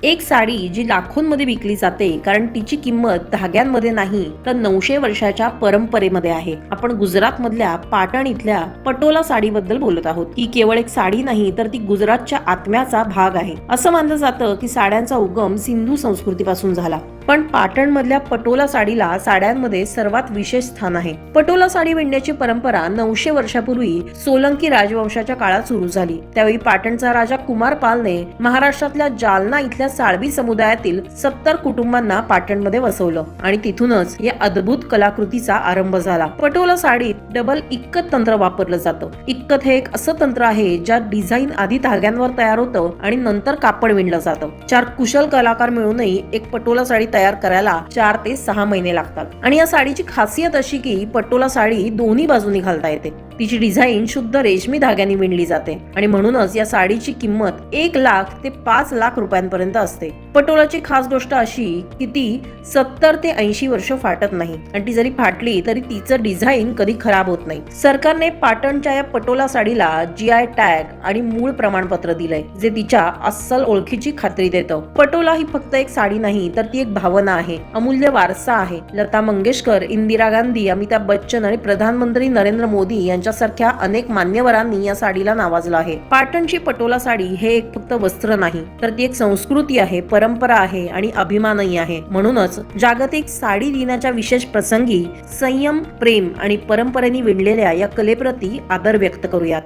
एक साडी जी लाखोंमध्ये विकली जाते कारण तिची किंमत धाग्यांमध्ये नाही तर 900 वर्षाच्या परंपरेमध्ये आहे. आपण गुजरात मधल्या पाटण इथल्या पटोला साडीबद्दल बोलत आहोत. ही केवळ एक साडी नाही तर ती गुजरातच्या आत्म्याचा भाग आहे. असं मानलं जातं की साड्यांचा उगम सिंधू संस्कृतीपासून झाला. पण पाटण मधल्या पटोला साडीला साड्यांमध्ये सर्वात विशेष स्थान आहे. पटोला साडी विणण्याची परंपरा 900 वर्षापूर्वी सोलंकी राजवंशाच्या काळात सुरू झाली. त्यावेळी पाटणचा राजा कुमारपालने महाराष्ट्रातल्या जालना इथल्या साळवी समुदायातील 70 कुटुंबांना पाटणमध्ये वसवलं आणि तिथूनच या अद्भुत कलाकृतीचा आरंभ झाला. पटोला साडीत डबल इक्कत तंत्र वापरलं जातं. इक्कत हे एक असं तंत्र आहे ज्यात डिझाईन आधी धाग्यांवर तयार होतं आणि नंतर कापड विणलं जातं. 4 कुशल कलाकार मिळूनही एक पटोला साडी तयार करायला 4 ते 6 महिने लागतात. आणि या साडीची खासियत अशी की पटोला साडी दोन्ही बाजूनी घालता येते. तिची डिझाईन शुद्ध रेशमी धाग्यांनी विणली जाते आणि म्हणूनच या साडीची किंमत 1 लाख ते 5 लाख रुपयांपर्यंत असते. पटोलाची खास गोष्ट अशी की ती 70 ते 80 वर्ष फाटत नाही आणि ती जरी फाटली तरी तिचं डिझाईन कधी खराब होत नाही. सरकारने पाटणच्या या पटोला साडीला GI टॅग आणि मूळ प्रमाणपत्र दिलंय जे तिच्या अस्सल ओळखीची खात्री देतं. पटोला ही फक्त एक साडी नाही तर ती एक भावना आहे, अमूल्य वारसा आहे. लता मंगेशकर, इंदिरा गांधी, अमिताभ बच्चन आणि प्रधानमंत्री नरेंद्र मोदी यांच्यासारख्या अनेक मान्यवरांनी या साडीला नावाजलं आहे. पाटणची पटोला साडी हे एक फक्त वस्त्र नाही तर ती एक संस्कृती आहे, परंपरा आहे आणि अभिमानही आहे. म्हणूनच जागतिक साडी दिनाच्या विशेष प्रसंगी संयम, प्रेम आणि परंपरेने विणलेल्या या कलेप्रती आदर व्यक्त करूयात.